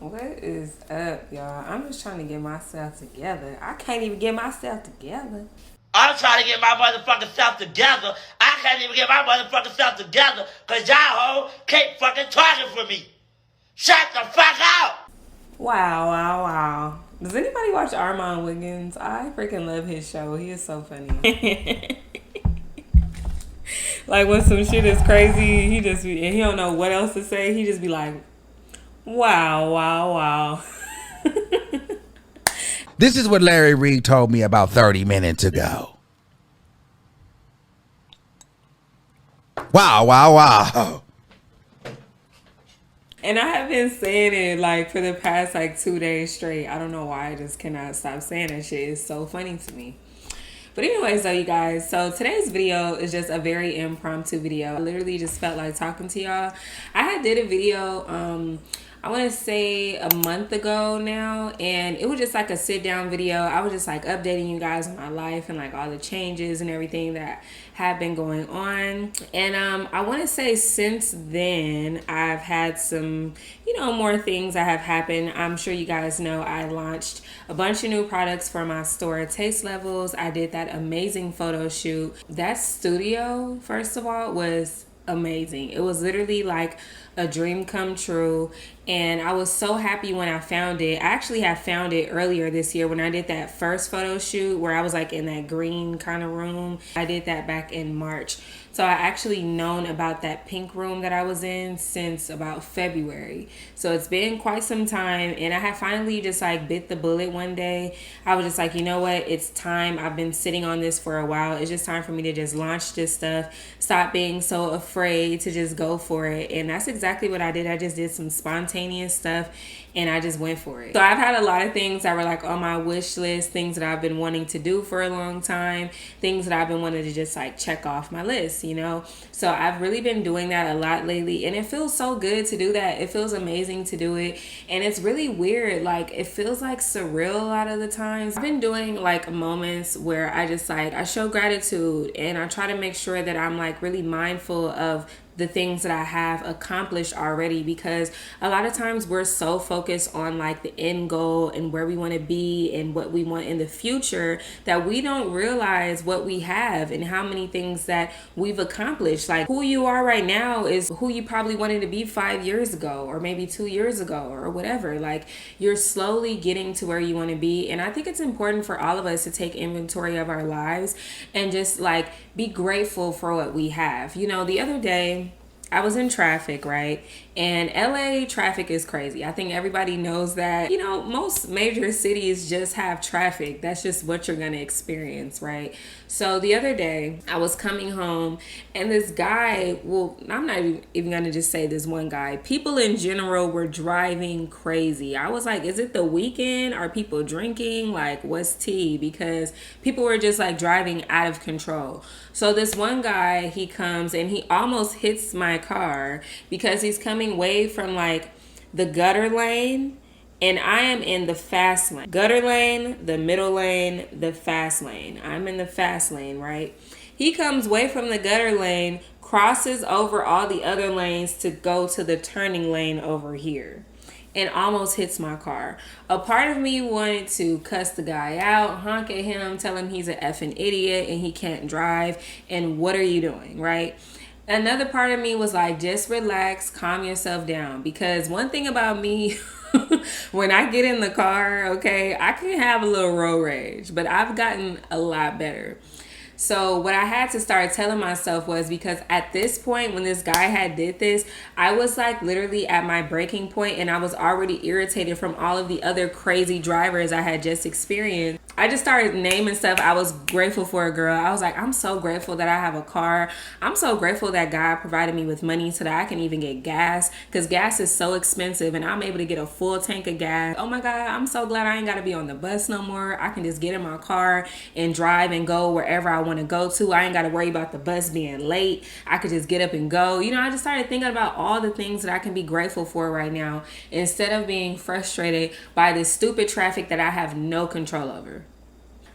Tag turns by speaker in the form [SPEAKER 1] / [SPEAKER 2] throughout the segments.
[SPEAKER 1] What is up, y'all? I'm just trying to get myself together. I can't even get myself together.
[SPEAKER 2] I'm trying to get my motherfucking self together. I can't even get my motherfucking self together because y'all hoe keep fucking talking for me. Shut the fuck up!
[SPEAKER 1] Wow, wow, wow. Does anybody watch Armand Wiggins? I freaking love his show. He is so funny. Like when some shit is crazy, he don't know what else to say. He just be like, wow, wow, wow.
[SPEAKER 3] This is what Larry Reed told me about 30 minutes ago. Wow, wow, wow.
[SPEAKER 1] And I have been saying it like for the past like 2 days straight. I don't know why. I just cannot stop saying that shit. It's so funny to me. But anyways, though, you guys, so today's video is just a very impromptu video. I literally just felt like talking to y'all. I had did a video, I want to say a month ago now, and it was just like a sit down video. I was just like updating you guys on my life and like all the changes and everything that have been going on. And I want to say since then I've had some, more things that have happened. I'm sure you guys know I launched a bunch of new products for my store, Taste Levels. I did that amazing photo shoot. That studio, first of all, was amazing. It was literally like a dream come true, and I was so happy when I found it. I actually had found it earlier this year when I did that first photo shoot where I was like in that green kind of room. I did that back in March. So I actually known about that pink room that I was in since about February. So it's been quite some time, and I had finally just like bit the bullet one day. I was just like, you know what? It's time. I've been sitting on this for a while. It's just time for me to just launch this stuff. Stop being so afraid to just go for it. And that's exactly what I did. I just did some spontaneous stuff and I just went for it. So I've had a lot of things that were like on my wish list, things that I've been wanting to do for a long time, things that I've been wanting to just like check off my list, So I've really been doing that a lot lately, and it feels so good to do that. It feels amazing to do it, and it's really weird. Like it feels like surreal a lot of the times. I've been doing like moments where I just like I show gratitude, and I try to make sure that I'm like really mindful of the things that I have accomplished already, because a lot of times we're so focused on like the end goal and where we want to be and what we want in the future that we don't realize what we have and how many things that we've accomplished. Like who you are right now is who you probably wanted to be 5 years ago or maybe 2 years ago or whatever. Like you're slowly getting to where you want to be, and I think it's important for all of us to take inventory of our lives and just like be grateful for what we have. The other day I was in traffic, right? And LA traffic is crazy. I think everybody knows that. Most major cities just have traffic. That's just what you're going to experience, right? So the other day, I was coming home and this guy, well, I'm not even going to just say this one guy. People in general were driving crazy. I was like, is it the weekend? Are people drinking? Like, what's tea? Because people were just like driving out of control. So this one guy, he comes and he almost hits my car because he's coming way from like the gutter lane, and I am in the fast lane. Gutter lane, the middle lane, the fast lane. I'm in the fast lane, right? He comes way from the gutter lane, crosses over all the other lanes to go to the turning lane over here, and almost hits my car. A part of me wanted to cuss the guy out, honk at him, tell him he's an effing idiot and he can't drive, and what are you doing, right? Another part of me was like, just relax, calm yourself down. Because one thing about me, when I get in the car, okay, I can have a little road rage, but I've gotten a lot better. So what I had to start telling myself was, because at this point when this guy had did this, I was like literally at my breaking point, and I was already irritated from all of the other crazy drivers I had just experienced. I just started naming stuff I was grateful for, a girl. I was like, I'm so grateful that I have a car. I'm so grateful that God provided me with money so that I can even get gas, because gas is so expensive and I'm able to get a full tank of gas. Oh my God, I'm so glad I ain't got to be on the bus no more. I can just get in my car and drive and go wherever I want to go to. I ain't got to worry about the bus being late. I could just get up and go. I just started thinking about all the things that I can be grateful for right now, instead of being frustrated by this stupid traffic that I have no control over.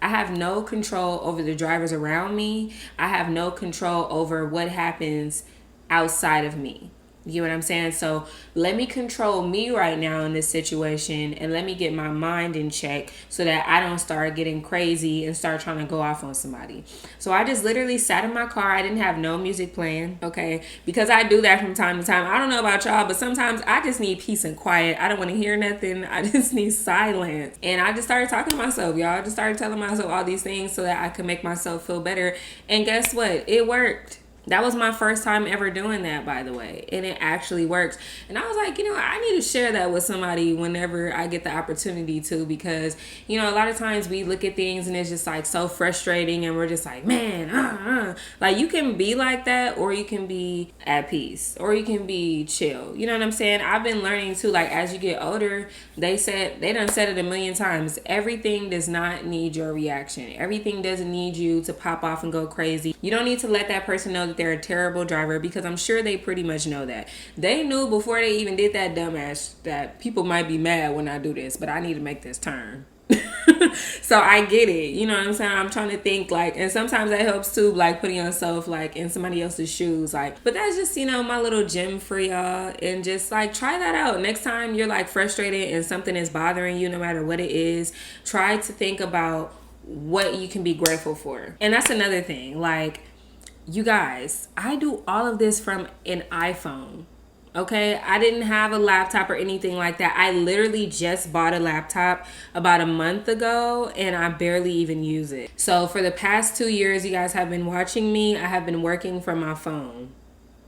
[SPEAKER 1] I have no control over the drivers around me. I have no control over what happens outside of me. You get what I'm saying? So let me control me right now in this situation, and let me get my mind in check so that I don't start getting crazy and start trying to go off on somebody. So I just literally sat in my car. I didn't have no music playing, okay? Because I do that from time to time. I don't know about y'all, but sometimes I just need peace and quiet. I don't want to hear nothing. I just need silence. And I just started talking to myself, y'all. I just started telling myself all these things so that I could make myself feel better. And guess what? It worked. That was my first time ever doing that, by the way, and it actually works. And I was like, I need to share that with somebody whenever I get the opportunity to, because, a lot of times we look at things and it's just like so frustrating and we're just like, man, like you can be like that, or you can be at peace, or you can be chill. You know what I'm saying? I've been learning too, like as you get older, they done said it a million times. Everything does not need your reaction. Everything doesn't need you to pop off and go crazy. You don't need to let that person know that they're a terrible driver, because I'm sure they pretty much know that. They knew before they even did that dumbass that people might be mad when I do this, but I need to make this turn. So I get it. You know what I'm saying? I'm trying to think like, and sometimes that helps too, like putting yourself like in somebody else's shoes. Like, but that's just, my little gem for y'all. And just like try that out. Next time you're like frustrated and something is bothering you, no matter what it is, try to think about what you can be grateful for. And that's another thing. Like, you guys, I do all of this from an iPhone. Okay, I didn't have a laptop or anything like that. I literally just bought a laptop about a month ago, and I barely even use it. So for the past 2 years, you guys have been watching me. I have been working from my phone.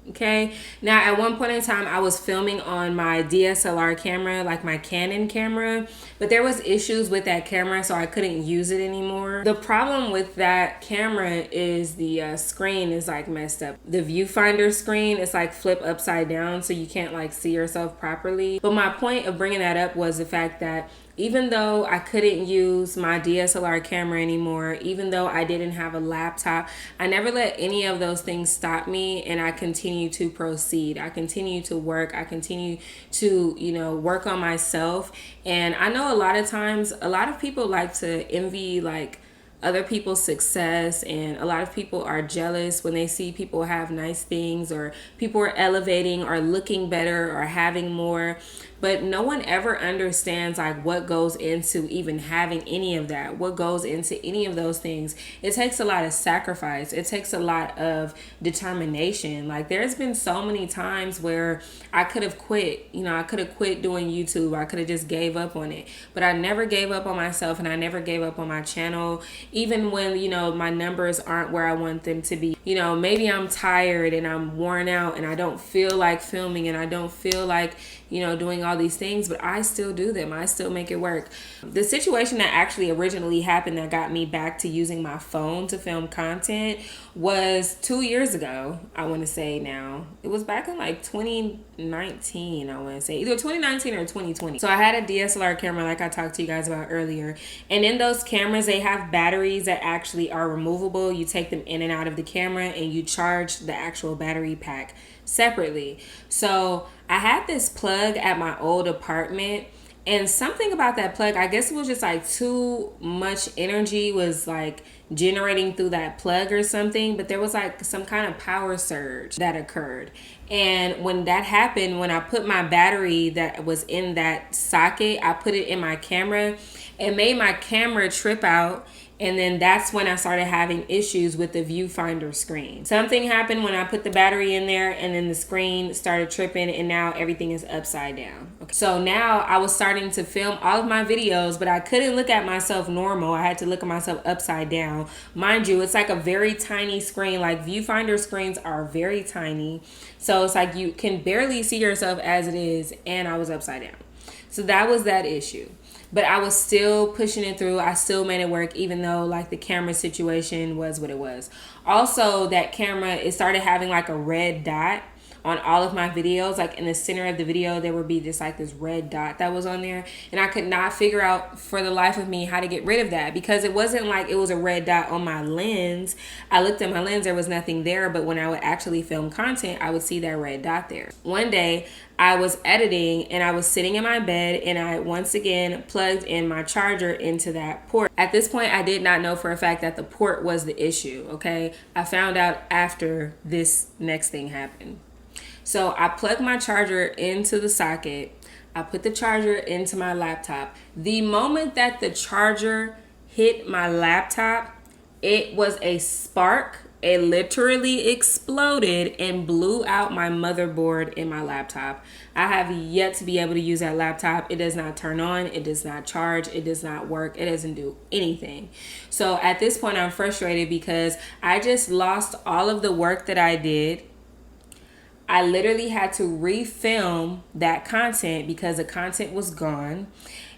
[SPEAKER 1] Okay, now at one point in time I was filming on my DSLR camera, like my Canon camera, but there was issues with that camera, so I couldn't use it anymore. The problem with that camera is the screen is like messed up. The viewfinder screen is like flip upside down, so you can't like see yourself properly. But my point of bringing that up was the fact that even though I couldn't use my DSLR camera anymore, even though I didn't have a laptop, I never let any of those things stop me, and I continue to proceed. I continue to work. I continue to, work on myself. And I know a lot of times, a lot of people like to envy like other people's success, and a lot of people are jealous when they see people have nice things, or people are elevating or looking better or having more. But no one ever understands like what goes into even having any of that, what goes into any of those things. It takes a lot of sacrifice. It takes a lot of determination. Like there's been so many times where I could have quit. I could have quit doing YouTube. I could have just gave up on it. But I never gave up on myself, and I never gave up on my channel, even when, my numbers aren't where I want them to be. Maybe I'm tired and I'm worn out and I don't feel like filming, and I don't feel like, doing all these things, but I still do them. I still make it work. The situation that actually originally happened that got me back to using my phone to film content was 2 years ago, I want to say now. It was back in like 2019, I want to say. Either 2019 or 2020. So I had a DSLR camera like I talked to you guys about earlier. And in those cameras, they have batteries that actually are removable. You take them in and out of the camera, and you charge the actual battery pack separately. So I had this plug at my old apartment, and something about that plug, I guess it was just like too much energy was like generating through that plug or something, but there was like some kind of power surge that occurred. And when that happened, when I put my battery that was in that socket, I put it in my camera, it made my camera trip out. And then that's when I started having issues with the viewfinder screen. Something happened when I put the battery in there, and then the screen started tripping, and now everything is upside down. Okay. So now I was starting to film all of my videos, but I couldn't look at myself normal. I had to look at myself upside down. Mind you, it's like a very tiny screen. Like viewfinder screens are very tiny. So it's like you can barely see yourself as it is, and I was upside down. So that was that issue. But I was still pushing it through. I still made it work, even though like the camera situation was what it was. Also, that camera, it started having like a red dot on all of my videos. Like in the center of the video, there would be just like this red dot that was on there. And I could not figure out for the life of me how to get rid of that, because it wasn't like it was a red dot on my lens. I looked at my lens, there was nothing there. But when I would actually film content, I would see that red dot there. One day, I was editing and I was sitting in my bed, and I once again plugged in my charger into that port. At this point, I did not know for a fact that the port was the issue, okay? I found out after this next thing happened. So I plug my charger into the socket. I put the charger into my laptop. The moment that the charger hit my laptop, it was a spark. It literally exploded and blew out my motherboard in my laptop. I have yet to be able to use that laptop. It does not turn on. It does not charge. It does not work. It doesn't do anything. So at this point, I'm frustrated because I just lost all of the work that I did. I literally had to refilm that content because the content was gone.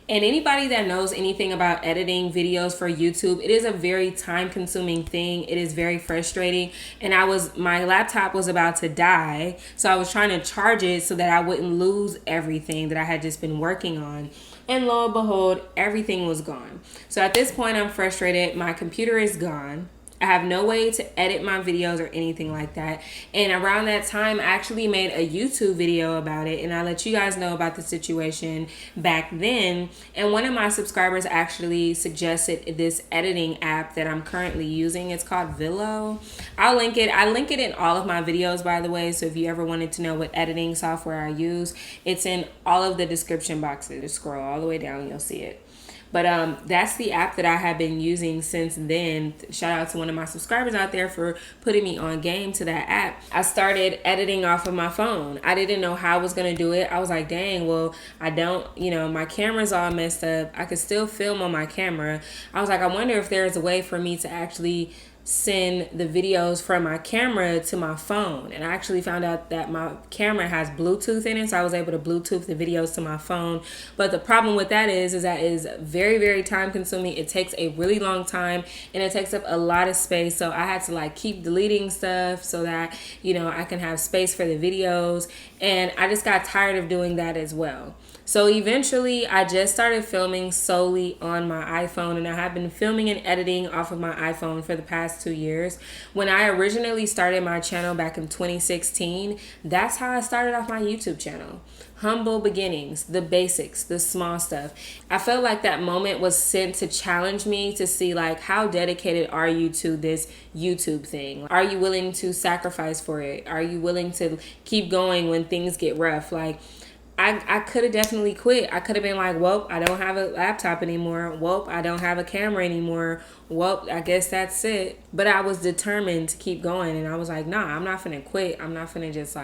[SPEAKER 1] And anybody that knows anything about editing videos for YouTube, it is a very time consuming thing. It is very frustrating. And my laptop was about to die. So I was trying to charge it so that I wouldn't lose everything that I had just been working on. And lo and behold, everything was gone. So at this point, I'm frustrated. My computer is gone. I have no way to edit my videos or anything like that. And around that time, I actually made a YouTube video about it. And I let you guys know about the situation back then. And one of my subscribers actually suggested this editing app that I'm currently using. It's called Villo. I'll link it. I link it in all of my videos, by the way. So if you ever wanted to know what editing software I use, it's in all of the description boxes. Just scroll all the way down, you'll see it. But that's the app that I have been using since then. Shout out to one of my subscribers out there for putting me on game to that app. I started editing off of my phone. I didn't know how I was going to do it. I was like, dang, well, I don't, my camera's all messed up. I could still film on my camera. I was like, I wonder if there's a way for me to actually send the videos from my camera to my phone. And I actually found out that my camera has Bluetooth in it, so I was able to Bluetooth the videos to my phone. But the problem with that is that it is very, very time consuming. It takes a really long time and it takes up a lot of space. So I had to keep deleting stuff so that, I can have space for the videos. And I just got tired of doing that as well. So eventually I just started filming solely on my iPhone, and I have been filming and editing off of my iPhone for the past 2 years. When I originally started my channel back in 2016, that's how I started off my YouTube channel. Humble beginnings, the basics, the small stuff. I felt like that moment was sent to challenge me to see how dedicated are you to this YouTube thing? Are you willing to sacrifice for it? Are you willing to keep going when things get rough? I could have definitely quit. I could have been like, well, I don't have a laptop anymore. Well, I don't have a camera anymore. Well, I guess that's it. But I was determined to keep going. And I was like, nah, I'm not finna quit. I'm not finna just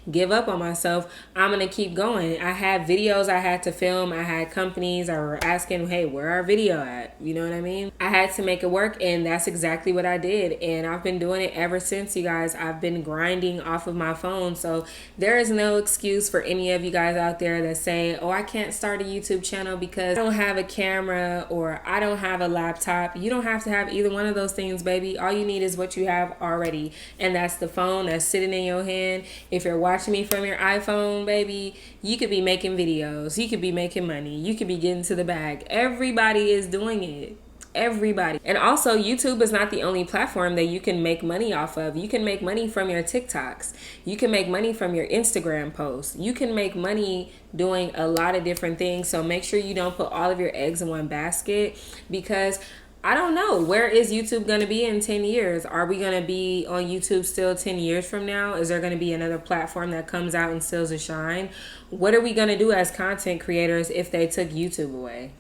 [SPEAKER 1] give up on myself. I'm gonna keep going. I had videos I had to film. I had companies that were asking, hey, where our video at? You know what I mean? I had to make it work, and that's exactly what I did. And I've been doing it ever since, you guys. I've been grinding off of my phone. So there is no excuse for any of you guys out there that say, oh, I can't start a YouTube channel because I don't have a camera or I don't have a laptop. You don't have to have either one of those things, baby. All you need is what you have already, and that's the phone that's sitting in your hand. If you're watching me from your iPhone, baby, you could be making videos, you could be making money, you could be getting to the bag. Everybody is doing it. Everybody. And also, YouTube is not the only platform that you can make money off of. You can make money from your TikToks. You can make money from your Instagram posts. You can make money doing a lot of different things. So make sure you don't put all of your eggs in one basket, because I don't know, where is YouTube going to be in 10 years? Are we going to be on YouTube still 10 years from now? Is there going to be another platform that comes out and steals a shine? What are we going to do as content creators if they took YouTube away?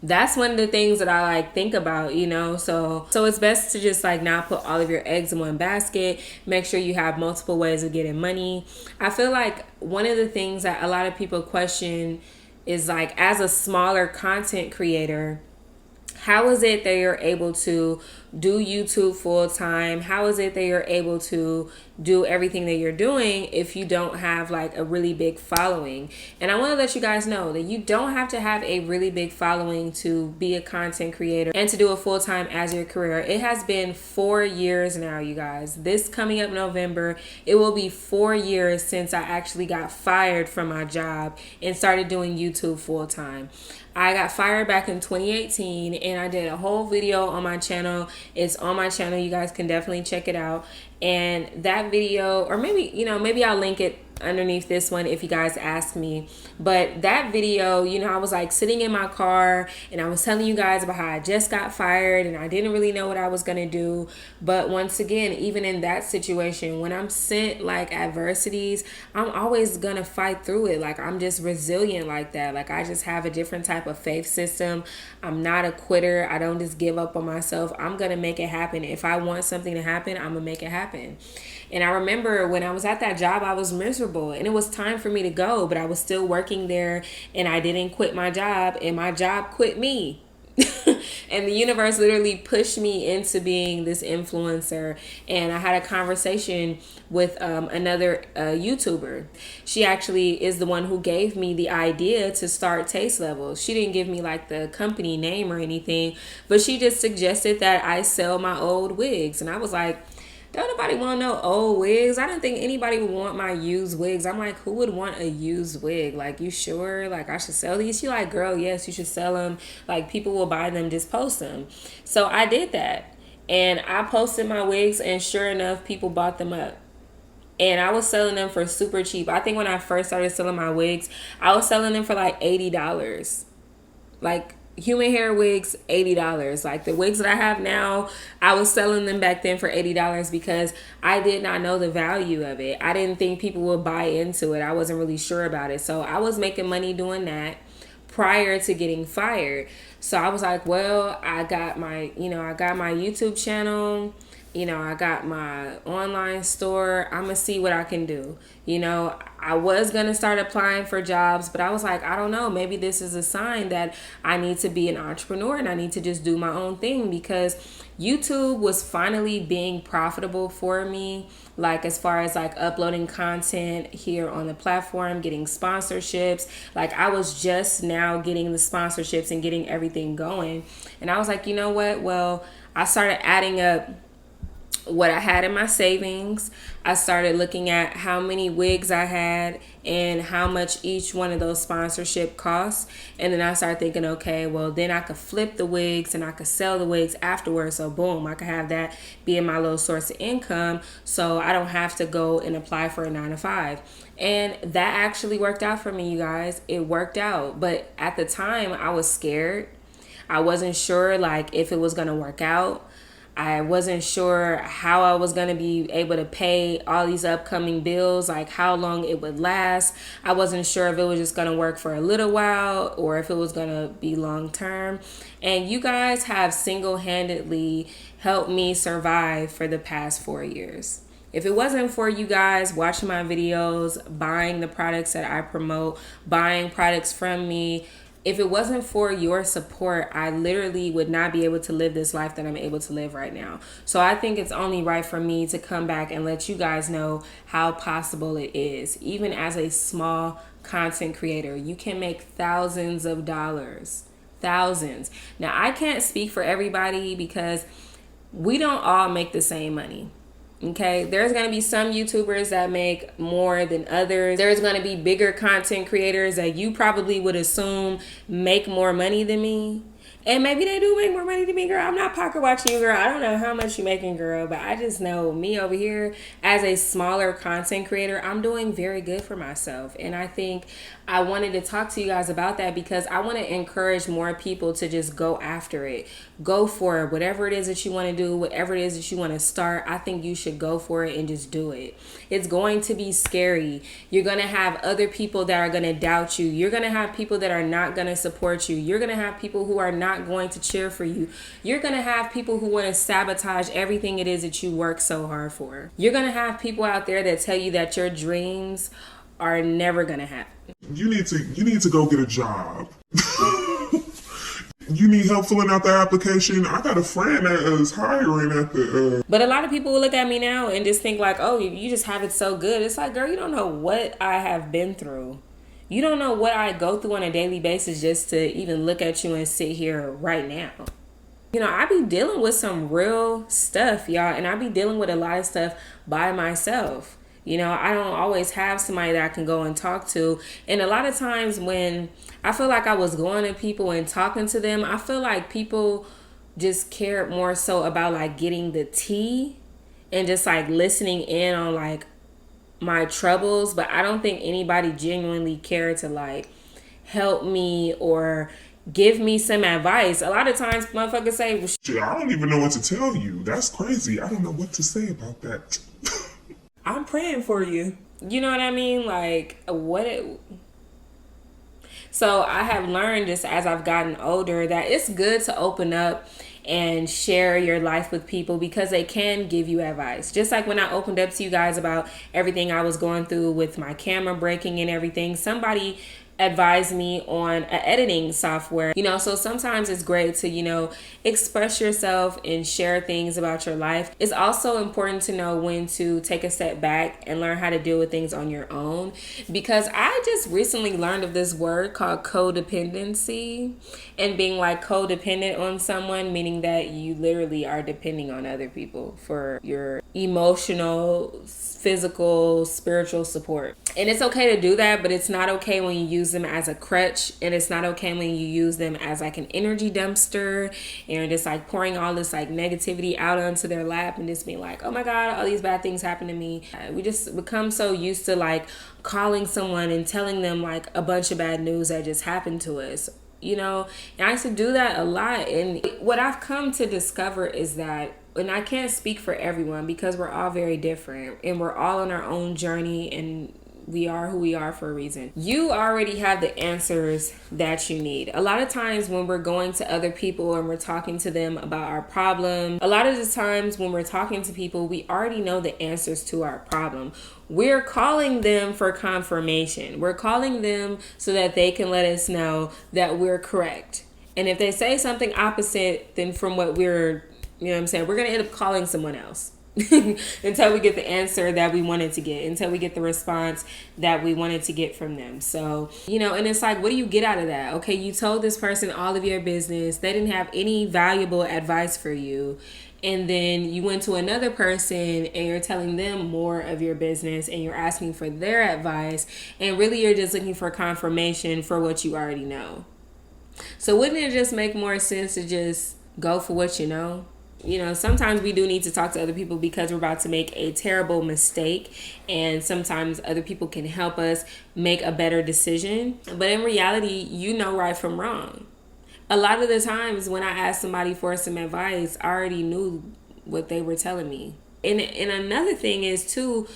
[SPEAKER 1] That's one of the things that I think about, so it's best to just not put all of your eggs in one basket. Make sure you have multiple ways of getting money. I feel like one of the things that a lot of people question is as a smaller content creator, how is it that you're able to do YouTube full time? How is it that you're able to do everything that you're doing if you don't have a really big following? And I want to let you guys know that you don't have to have a really big following to be a content creator and to do it full time as your career. It has been 4 years now, you guys. This coming up November, it will be 4 years since I actually got fired from my job and started doing YouTube full time. I got fired back in 2018, and I did a whole video on my channel. It's on my channel. You guys can definitely check it out. And that video, or maybe I'll link it underneath this one if you guys ask me. But that video, you know, I was like sitting in my car and I was telling you guys about how I just got fired and I didn't really know what I was going to do. But once again, even in that situation, when I'm sent like adversities, I'm always going to fight through it. Like I'm just resilient like that. Like I just have a different type of faith system. I'm not a quitter. I don't just give up on myself. I'm going to make it happen. If I want something to happen, I'm going to make it happen. And I remember when I was at that job, I was miserable and it was time for me to go, but I was still working there and I didn't quit my job and my job quit me. And the universe literally pushed me into being this influencer. And I had a conversation with another YouTuber. She actually is the one who gave me the idea to start Taste Levels. She didn't give me like the company name or anything, but she just suggested that I sell my old wigs. And I was like, don't nobody want no old wigs. I didn't think anybody would want my used wigs. I'm like, who would want a used wig? Like, you sure? Like, I should sell these? She like, girl, yes, you should sell them. Like, people will buy them. Just post them. So I did that. And I posted my wigs and sure enough, people bought them up. And I was selling them for super cheap. I think when I first started selling my wigs, I was selling them for like $80. Like, human hair wigs, $80. Like the wigs that I have now, I was selling them back then for $80 because I did not know the value of it. I didn't think people would buy into it. I wasn't really sure about it. So I was making money doing that prior to getting fired. So I was like, well, I got my YouTube channel. You know, I got my online store. I'm going to see what I can do. You know, I was going to start applying for jobs, but I was like, I don't know. Maybe this is a sign that I need to be an entrepreneur and I need to just do my own thing because YouTube was finally being profitable for me. Like as far as like uploading content here on the platform, getting sponsorships. Like I was just now getting the sponsorships and getting everything going. And I was like, you know what? Well, I started adding up what I had in my savings. I started looking at how many wigs I had and how much each one of those sponsorship costs. And then I started thinking, okay, well then I could flip the wigs and I could sell the wigs afterwards. So boom, I could have that being my little source of income. So I don't have to go and apply for a 9-to-5. And that actually worked out for me, you guys. It worked out. But at the time I was scared. I wasn't sure like if it was going to work out. I wasn't sure how I was going to be able to pay all these upcoming bills, like how long it would last. I wasn't sure if it was just going to work for a little while or if it was going to be long term. And you guys have single-handedly helped me survive for the past 4 years. If it wasn't for you guys watching my videos, buying the products that I promote, buying products from me, if it wasn't for your support, I literally would not be able to live this life that I'm able to live right now. So I think it's only right for me to come back and let you guys know how possible it is. Even as a small content creator, you can make thousands of dollars. Thousands. Now, I can't speak for everybody because we don't all make the same money. Okay, there's going to be some YouTubers that make more than others. There's going to be bigger content creators that you probably would assume make more money than me. And maybe they do make more money than me, girl. I'm not pocket watching you, girl. I don't know how much you're making, girl. But I just know me over here as a smaller content creator, I'm doing very good for myself. And I think I wanted to talk to you guys about that because I want to encourage more people to just go after it. Go for it. Whatever it is that you want to do, whatever it is that you want to start, I think you should go for it and just do it. It's going to be scary. You're going to have other people that are going to doubt you. You're going to have people that are not going to support you. You're going to have people who are not going to cheer for you. You're going to have people who want to sabotage everything it is that you work so hard for. You're going to have people out there that tell you that your dreams are never going to happen.
[SPEAKER 4] You need to go get a job. You need help filling out the application. I got a friend that is hiring at the...
[SPEAKER 1] But a lot of people will look at me now and just think like, oh, you just have it so good. It's like, girl, you don't know what I have been through. You don't know what I go through on a daily basis just to even look at you and sit here right now. You know, I be dealing with some real stuff, y'all. And I be dealing with a lot of stuff by myself. You know, I don't always have somebody that I can go and talk to. And a lot of times when I feel like I was going to people and talking to them, I feel like people just cared more so about like getting the tea and just like listening in on like my troubles, but I don't think anybody genuinely cared to like help me or give me some advice. A lot of times motherfuckers say, well,
[SPEAKER 4] Shit, I don't even know what to tell you. That's crazy. I don't know what to say about that.
[SPEAKER 1] I'm praying for you. You know what I mean? Like, so I have learned just as I've gotten older that it's good to open up and share your life with people because they can give you advice. Just like when I opened up to you guys about everything I was going through with my camera breaking and everything, somebody advised me on an editing software, so sometimes it's great to express yourself and share things about your life. It's also important to know when to take a step back and learn how to deal with things on your own, because I just recently learned of this word called codependency, and being like codependent on someone, meaning that you literally are depending on other people for your emotional, physical, spiritual support. And it's okay to do that, but it's not okay when you use them as a crutch, and it's not okay when you use them as like an energy dumpster and you're just like pouring all this like negativity out onto their lap and just being like, oh my God, all these bad things happen to me. We just become so used to like calling someone and telling them like a bunch of bad news that just happened to us. And I used to do that a lot. And what I've come to discover is that, and I can't speak for everyone because we're all very different and we're all on our own journey, and we are who we are for a reason. You already have the answers that you need. A lot of times when we're going to other people and we're talking to them about our problem, a lot of the times when we're talking to people, we already know the answers to our problem. We're calling them for confirmation. We're calling them so that they can let us know that we're correct. And if they say something opposite than from what we're, we're going to end up calling someone else. Until we get the answer that we wanted to get, until we get the response that we wanted to get from them. So, and it's like, what do you get out of that? Okay, you told this person all of your business. They didn't have any valuable advice for you. And then you went to another person and you're telling them more of your business and you're asking for their advice. And really you're just looking for confirmation for what you already know. So wouldn't it just make more sense to just go for what you know? Sometimes we do need to talk to other people because we're about to make a terrible mistake, and sometimes other people can help us make a better decision. But in reality, you know right from wrong. A lot of the times when I asked somebody for some advice, I already knew what they were telling me. And another thing is too,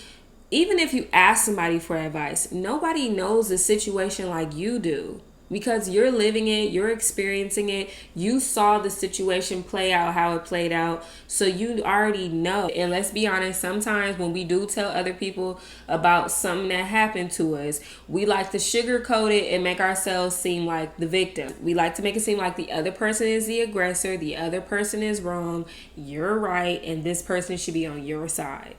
[SPEAKER 1] even if you ask somebody for advice, nobody knows the situation like you do. Because you're living it, you're experiencing it, you saw the situation play out how it played out, so you already know. And let's be honest, sometimes when we do tell other people about something that happened to us, we like to sugarcoat it and make ourselves seem like the victim. We like to make it seem like the other person is the aggressor, the other person is wrong, you're right, and this person should be on your side.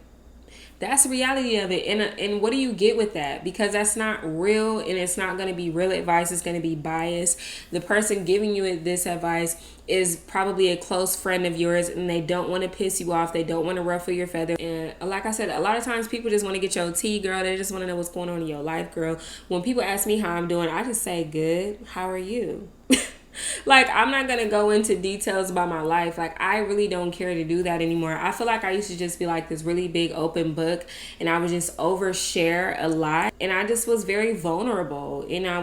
[SPEAKER 1] That's the reality of it. And what do you get with that? Because that's not real, and it's not going to be real advice. It's going to be biased. The person giving you this advice is probably a close friend of yours, and they don't want to piss you off. They don't want to ruffle your feathers. And like I said, a lot of times people just want to get your tea, girl. They just want to know what's going on in your life, girl. When people ask me how I'm doing, I just say, good. How are you? Like, I'm not going to go into details about my life. Like, I really don't care to do that anymore. I feel like I used to just be like this really big open book, and I would just overshare a lot. And I just was very vulnerable, and I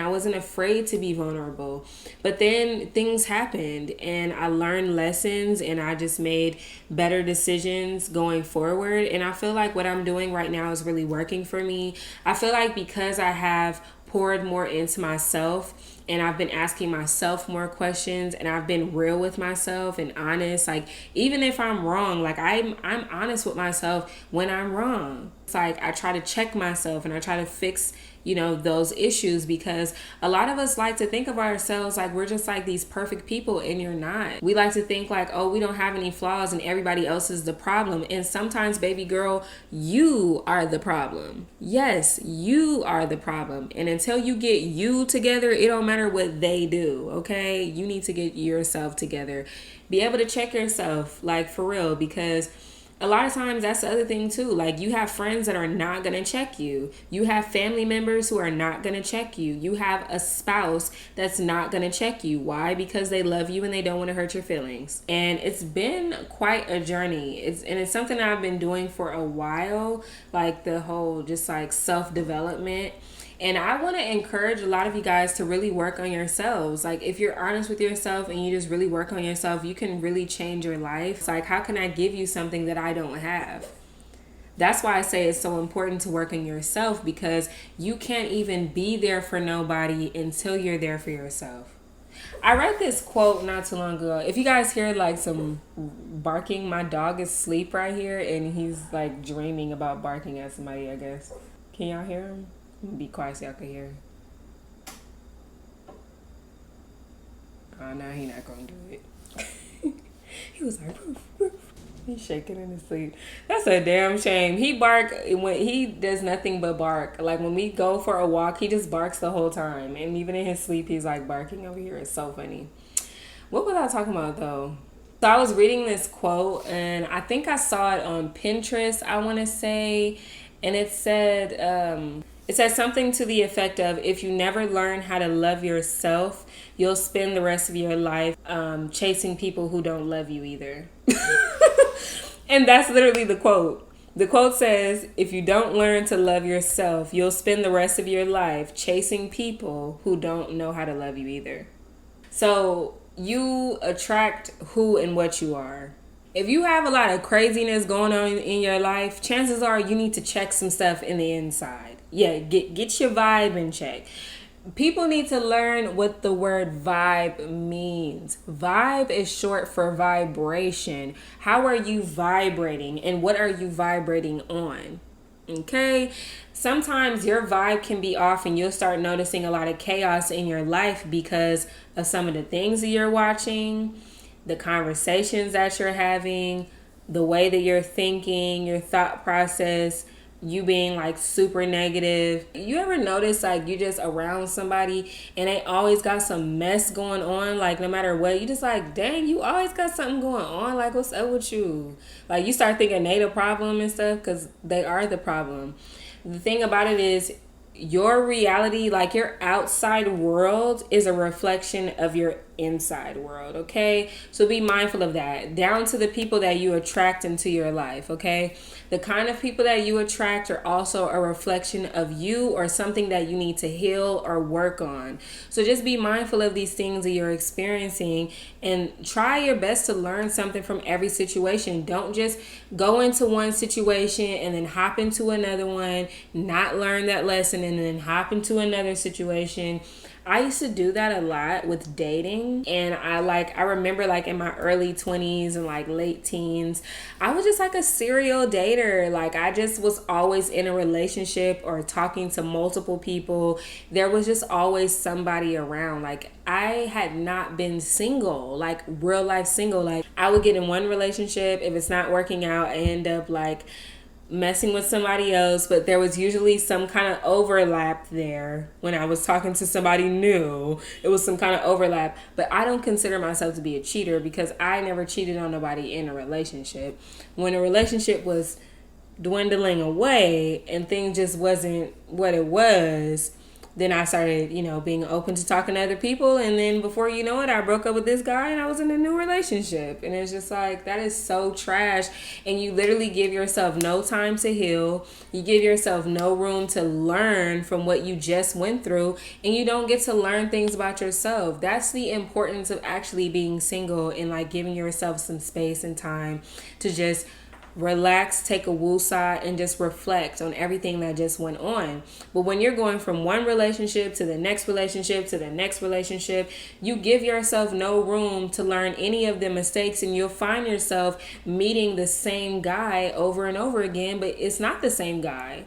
[SPEAKER 1] wasn't afraid to be vulnerable. But then things happened, and I learned lessons, and I just made better decisions going forward. And I feel like what I'm doing right now is really working for me. I feel like because I have poured more into myself, and I've been asking myself more questions, and I've been real with myself and honest. Like, even if I'm wrong, like I'm honest with myself when I'm wrong. It's like I try to check myself and I try to fix, those issues, because a lot of us like to think of ourselves like we're just like these perfect people, and you're not. We like to think like, oh, we don't have any flaws and everybody else is the problem. And sometimes, baby girl, you are the problem. Yes, you are the problem. And until you get you together, it don't matter what they do, okay? You need to get yourself together. Be able to check yourself, like, for real, because A lot of times that's the other thing too. Like, you have friends that are not going to check you. You have family members who are not going to check you. You have a spouse that's not going to check you. Why? Because they love you and they don't want to hurt your feelings. And it's been quite a journey. It's something that I've been doing for a while, like the whole just like self-development. And I want to encourage a lot of you guys to really work on yourselves. Like, if you're honest with yourself and you just really work on yourself, you can really change your life. It's like, how can I give you something that I don't have? That's why I say it's so important to work on yourself, because you can't even be there for nobody until you're there for yourself. I read this quote not too long ago. If you guys hear like some barking, my dog is asleep right here and he's like dreaming about barking at somebody, I guess. Can y'all hear him? Be quiet so y'all can hear. Oh, no, he not gonna do it. He was like, roof, roof. He's shaking in his sleep. That's a damn shame. He bark when he does nothing but bark. Like, when we go for a walk, he just barks the whole time. And even in his sleep, he's like barking over here. It's so funny. What was I talking about though? So I was reading this quote and I think I saw it on Pinterest, I want to say. And it said something to the effect of, if you never learn how to love yourself, you'll spend the rest of your life chasing people who don't love you either. And that's literally the quote. The quote says, if you don't learn to love yourself, you'll spend the rest of your life chasing people who don't know how to love you either. So you attract who and what you are. If you have a lot of craziness going on in your life, chances are you need to check some stuff in the inside. Yeah, get your vibe in check. People need to learn what the word vibe means. Vibe is short for vibration. How are you vibrating and what are you vibrating on? Okay? Sometimes your vibe can be off and you'll start noticing a lot of chaos in your life because of some of the things that you're watching, the conversations that you're having, the way that you're thinking, your thought process, you being like super negative. You ever notice like you just around somebody and they always got some mess going on? Like, no matter what, you just like, dang, you always got something going on. Like, what's up with you? Like, you start thinking they the problem and stuff because they are the problem. The thing about it is, your reality, like your outside world, is a reflection of your inside world, okay? So be mindful of that. Down to the people that you attract into your life, okay? The kind of people that you attract are also a reflection of you or something that you need to heal or work on. So just be mindful of these things that you're experiencing and try your best to learn something from every situation. Don't just go into one situation and then hop into another one, not learn that lesson, and then hop into another situation. I used to do that a lot with dating, and I remember like in my early 20s and like late teens, I was just like a serial dater. Like, I just was always in a relationship or talking to multiple people. There was just always somebody around. Like, I had not been single, like real life single. Like, I would get in one relationship, if it's not working out, I end up like messing with somebody else, but there was usually some kind of overlap there. When I was talking to somebody new, it was some kind of overlap. But I don't consider myself to be a cheater because I never cheated on nobody in a relationship. When a relationship was dwindling away and things just wasn't what it was, then I started, being open to talking to other people. And then before you know it, I broke up with this guy and I was in a new relationship. And it's just like, that is so trash. And you literally give yourself no time to heal. You give yourself no room to learn from what you just went through. And you don't get to learn things about yourself. That's the importance of actually being single and like giving yourself some space and time to just relax, take a woosah, and just reflect on everything that just went on. But when you're going from one relationship to the next relationship to the next relationship, you give yourself no room to learn any of the mistakes, and you'll find yourself meeting the same guy over and over again, but it's not the same guy.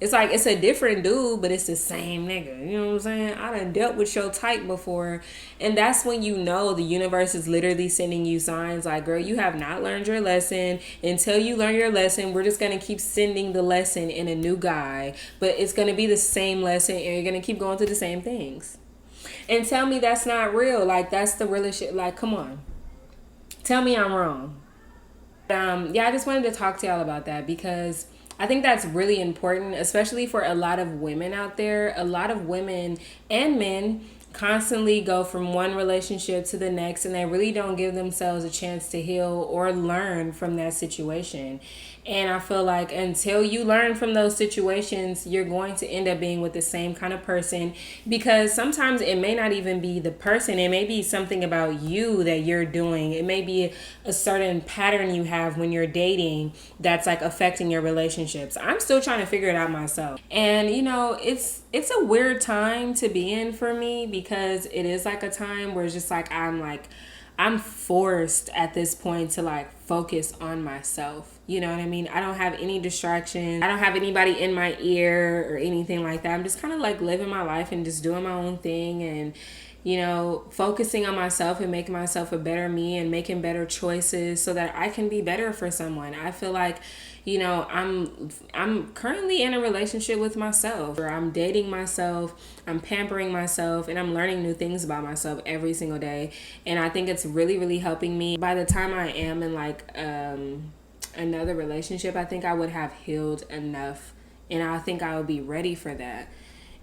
[SPEAKER 1] It's like, it's a different dude, but it's the same nigga. You know what I'm saying? I done dealt with your type before. And that's when you know the universe is literally sending you signs like, girl, you have not learned your lesson. Until you learn your lesson, we're just going to keep sending the lesson in a new guy. But it's going to be the same lesson and you're going to keep going through the same things. And tell me that's not real. Like, that's the realest shit. Like, come on. Tell me I'm wrong. Yeah, I just wanted to talk to y'all about that because I think that's really important, especially for a lot of women out there. A lot of women and men constantly go from one relationship to the next, and they really don't give themselves a chance to heal or learn from that situation. And I feel like until you learn from those situations, you're going to end up being with the same kind of person, because sometimes it may not even be the person. It may be something about you that you're doing. It may be a certain pattern you have when you're dating that's like affecting your relationships. I'm still trying to figure it out myself. And you know, it's a weird time to be in for me, because it is like a time where it's just like I'm forced at this point to like focus on myself. You know what I mean? I don't have any distractions. I don't have anybody in my ear or anything like that. I'm just kind of like living my life and just doing my own thing, and you know, focusing on myself and making myself a better me and making better choices so that I can be better for someone. I feel like, you know, I'm currently in a relationship with myself, or I'm dating myself, I'm pampering myself, and I'm learning new things about myself every single day. And I think it's really, really helping me. By the time I am in like another relationship, I think I would have healed enough, and I think I would be ready for that.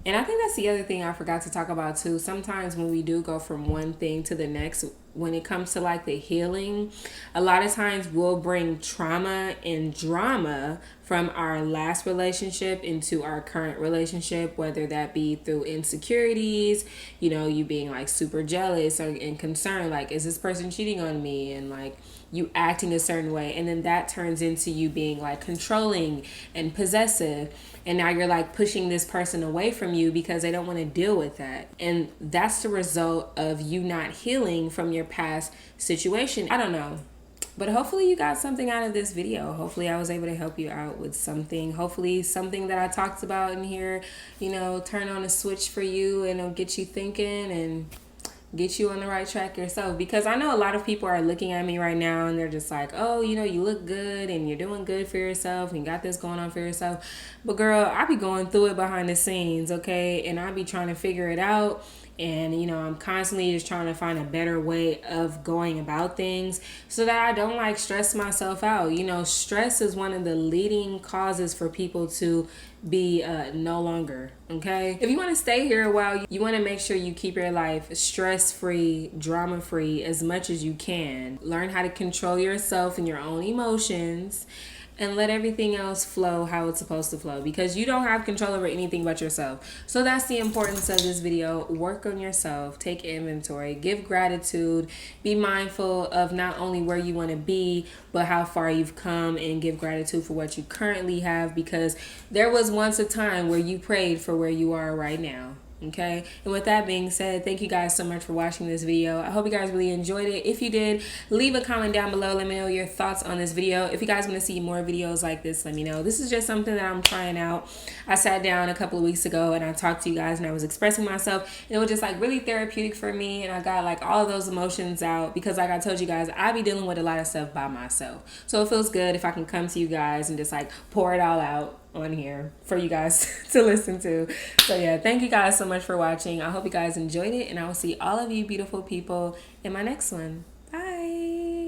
[SPEAKER 1] And I think that's the other thing I forgot to talk about too. Sometimes when we do go from one thing to the next, when it comes to like the healing, a lot of times we'll bring trauma and drama from our last relationship into our current relationship, whether that be through insecurities, you know, you being like super jealous and concerned, like, is this person cheating on me? And like you acting a certain way. And then that turns into you being like controlling and possessive. And now you're like pushing this person away from you because they don't want to deal with that. And that's the result of you not healing from your past situation. I don't know. But hopefully you got something out of this video. Hopefully I was able to help you out with something. Hopefully something that I talked about in here, you know, turn on a switch for you and it'll get you thinking and get you on the right track yourself. Because I know a lot of people are looking at me right now and they're just like, oh, you know, you look good and you're doing good for yourself and you got this going on for yourself. But girl, I be going through it behind the scenes, okay? And I be trying to figure it out. And, you know, I'm constantly just trying to find a better way of going about things so that I don't like stress myself out. You know, stress is one of the leading causes for people to be no longer, okay? If you want to stay here a while, you want to make sure you keep your life stress-free, drama-free as much as you can. Learn how to control yourself and your own emotions, and let everything else flow how it's supposed to flow, because you don't have control over anything but yourself. So that's the importance of this video. Work on yourself, take inventory, give gratitude, be mindful of not only where you want to be, but how far you've come, and give gratitude for what you currently have, because there was once a time where you prayed for where you are right now. Okay, and with that being said, thank you guys so much for watching this video. I hope you guys really enjoyed it. If you did, leave a comment down below. Let me know your thoughts on this video. If you guys want to see more videos like this, let me know. This is just something that I'm trying out. I sat down a couple of weeks ago and I talked to you guys and I was expressing myself, and it was just like really therapeutic for me, and I got like all of those emotions out, because like I told you guys, I be dealing with a lot of stuff by myself. So it feels good if I can come to you guys and just like pour it all out on here for you guys to listen to. So yeah, thank you guys so much for watching. I hope you guys enjoyed it, and I will see all of you beautiful people in my next one.